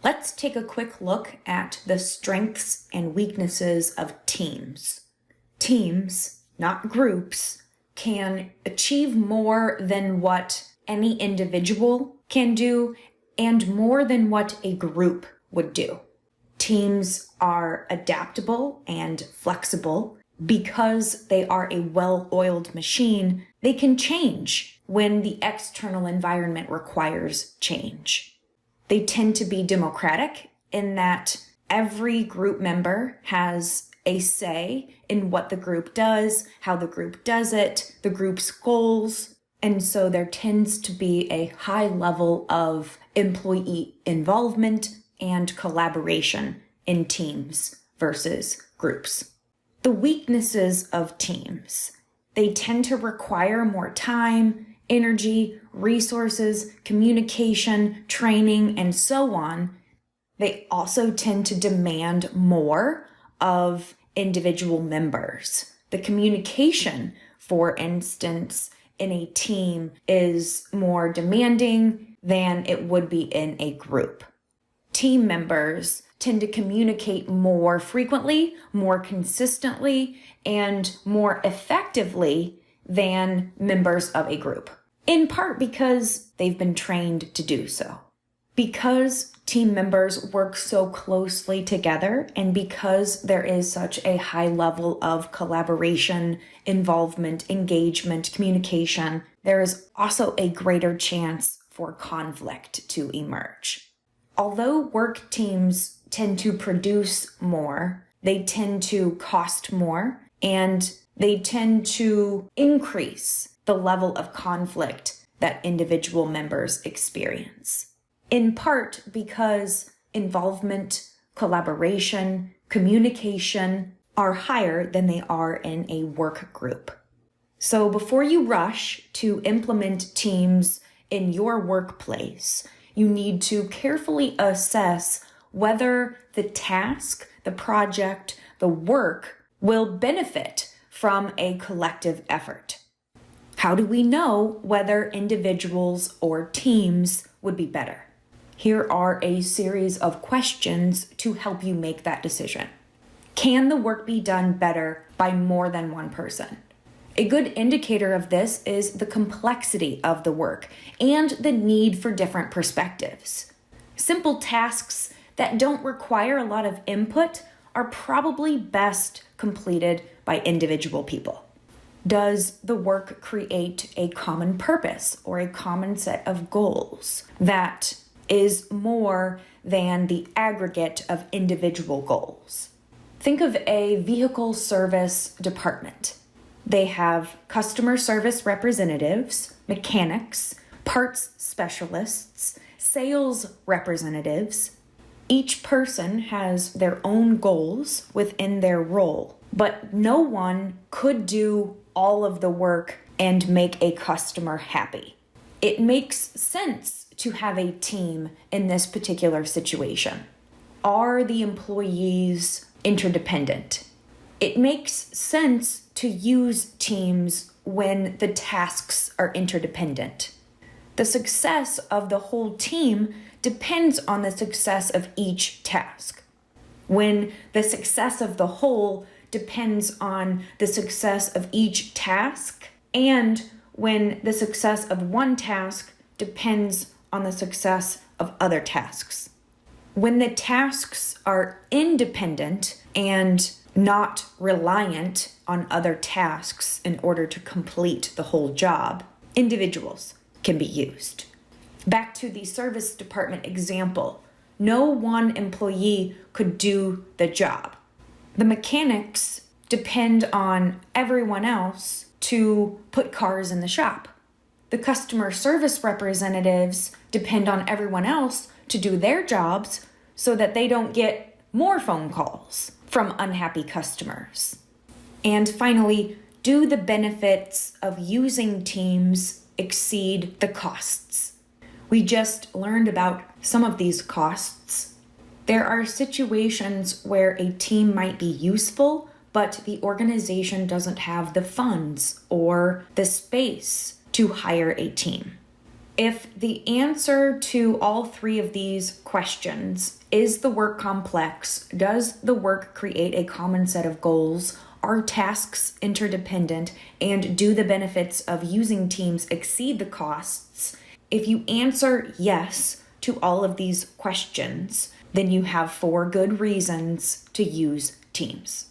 Let's take a quick look at the strengths and weaknesses of teams. Teams, not groups, can achieve more than what any individual can do and more than what a group would do. Teams are adaptable and flexible. Because they are a well-oiled machine, they can change when the external environment requires change. They tend to be democratic in that every group member has a say in what the group does, how the group does it, the group's goals, and so there tends to be a high level of employee involvement and collaboration in teams versus groups. The weaknesses of teams. They tend to require more time, energy, resources, communication, training, and so on. They also tend to demand more of individual members. The communication, for instance, in a team is more demanding than it would be in a group. Team members tend to communicate more frequently, more consistently, and more effectively than members of a group, in part because they've been trained to do so. Because team members work so closely together and because there is such a high level of collaboration, involvement, engagement, communication, there is also a greater chance for conflict to emerge. Although work teams tend to produce more, they tend to cost more, and they tend to increase the level of conflict that individual members experience. In part because involvement, collaboration, communication are higher than they are in a work group. So before you rush to implement teams in your workplace, you need to carefully assess whether the task, the project, the work will benefit from a collective effort. How do we know whether individuals or teams would be better? Here are a series of questions to help you make that decision. Can the work be done better by more than one person? A good indicator of this is the complexity of the work and the need for different perspectives. Simple tasks that don't require a lot of input are probably best completed by individual people. Does the work create a common purpose or a common set of goals that is more than the aggregate of individual goals? Think of a vehicle service department. They have customer service representatives, mechanics, parts specialists, sales representatives. Each person has their own goals within their role, but no one could do all of the work and make a customer happy. It makes sense to have a team in this particular situation. Are the employees interdependent? It makes sense to use teams when the tasks are interdependent. The success of the whole team depends on the success of each task. When the success of the whole depends on the success of each task, and when the success of one task depends on the success of other tasks. When the tasks are independent and not reliant on other tasks in order to complete the whole job, individuals can be used. Back to the service department example, no one employee could do the job. The mechanics depend on everyone else to put cars in the shop. The customer service representatives depend on everyone else to do their jobs so that they don't get more phone calls from unhappy customers. And finally, do the benefits of using teams exceed the costs? We just learned about some of these costs. There are situations where a team might be useful, but the organization doesn't have the funds or the space to hire a team. If the answer to all three of these questions, is the work complex? Does the work create a common set of goals? Are tasks interdependent? And do the benefits of using teams exceed the costs? If you answer yes to all of these questions, then you have 4 good reasons to use teams.